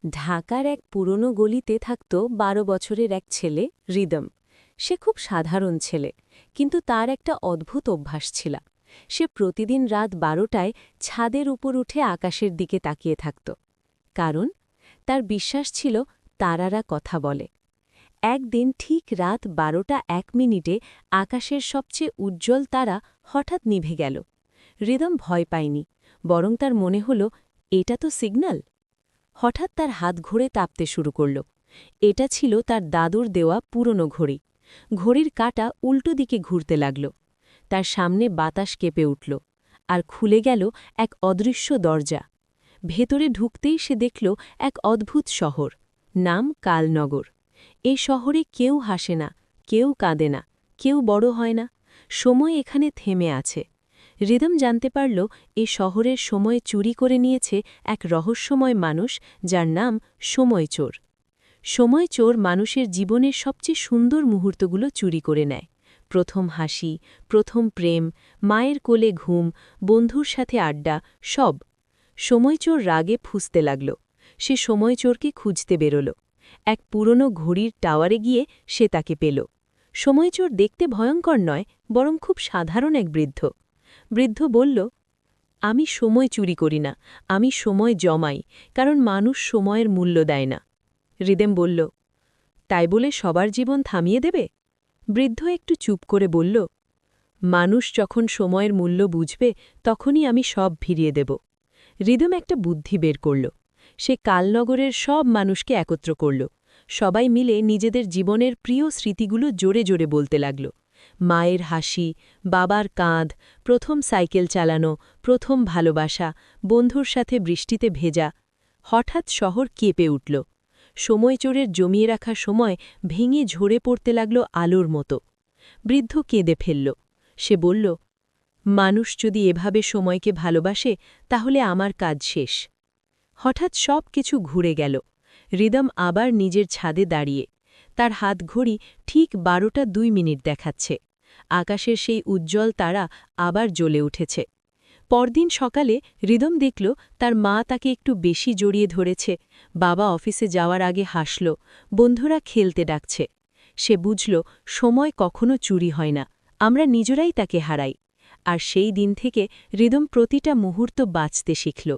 ঢাকার এক পুরনো গলিতে থাকত ১২ বছরের এক ছেলে রিদম। সে খুব সাধারণ ছেলে, কিন্তু তার একটা অদ্ভুত অভ্যাস ছিল। সে প্রতিদিন রাত ১২টায় ছাদের উপর উঠে আকাশের দিকে তাকিয়ে থাকত। কারণ তার বিশ্বাস ছিল তারারা কথা বলে। একদিন ঠিক রাত ১২টা ১ মিনিটে আকাশের সবচেয়ে উজ্জ্বল তারা হঠাৎ নিভে গেল। রিদম ভয় পায়নি, বরং তার মনে হল এটা তো সিগন্যাল। হঠাৎ তার হাত ঘুরে তাপতে শুরু করল। এটা ছিল তার দাদুর দেওয়া পুরনো ঘড়ি। ঘড়ির কাঁটা উল্টো দিকে ঘুরতে লাগল। তার সামনে বাতাস কেঁপে উঠল, আর খুলে গেল এক অদৃশ্য দরজা। ভেতরে ঢুকতেই সে দেখল এক অদ্ভুত শহর, নাম কালনগর। এই শহরে কেউ হাসে না, কেউ কাঁদে না, কেউ বড় হয় না। সময় এখানে থেমে আছে। রিদম জানতে পারল এ শহরের সময় চুরি করে নিয়েছে এক রহস্যময় মানুষ, যার নাম সময়চোর। সময়চোর মানুষের জীবনের সবচেয়ে সুন্দর মুহূর্তগুলো চুরি করে নেয়। প্রথম হাসি, প্রথম প্রেম, মায়ের কোলে ঘুম, বন্ধুর সাথে আড্ডা, সব। সময়চোর রাগে ফুঁসতে লাগল। সে সময়চোরকে খুঁজতে বেরোল। এক পুরনো ঘড়ির টাওয়ারে গিয়ে সে তাকে পেল। সময়চোর দেখতে ভয়ঙ্কর নয়, বরং খুব সাধারণ এক বৃদ্ধ। বৃদ্ধ বলল, আমি সময় চুরি করি না, আমি সময় জমাই, কারণ মানুষ সময়ের মূল্য দেয় না। রিদম বলল, তাই বলে সবার জীবন থামিয়ে দেবে? বৃদ্ধ একটু চুপ করে বলল, মানুষ যখন সময়ের মূল্য বুঝবে, তখনই আমি সব ফিরিয়ে দেব। রিদম একটা বুদ্ধি বের করল। সে কালনগরের সব মানুষকে একত্র করল। সবাই মিলে নিজেদের জীবনের প্রিয় স্মৃতিগুলো জোরে জোরে বলতে লাগল। মায়ের হাসি, বাবার কাঁধ, প্রথম সাইকেল চালানো, প্রথম ভালোবাসা, বন্ধুর সাথে বৃষ্টিতে ভেজা। হঠাৎ শহর কেঁপে উঠল। সময়চোরের জমিয়ে রাখা সময় ভেঙে ঝরে পড়তে লাগল আলোর মতো। বৃদ্ধ কেঁদে ফেলল। সে বলল, মানুষ যদি এভাবে সময়কে ভালোবাসে, তাহলে আমার কাজ শেষ। হঠাৎ সব কিছু ঘুরে গেল। রিদম আবার নিজের ছাদে দাঁড়িয়ে। তার হাত ঘড়ি ঠিক ১২টা ২ মিনিট দেখাচ্ছে। আকাশের সেই উজ্জ্বল তারা আবার জ্বলে উঠেছে। পরদিন সকালে রিদম দেখল তার মা তাকে একটু বেশি জড়িয়ে ধরেছে। বাবা অফিসে যাওয়ার আগে হাসল, বন্ধুরা খেলতে ডাকছে। সে বুঝল সময় কখনো চুরি হয় না, আমরা নিজেরাই তাকে হারাই। আর সেই দিন থেকে রিদম প্রতিটা মুহূর্ত বাঁচতে শিখল।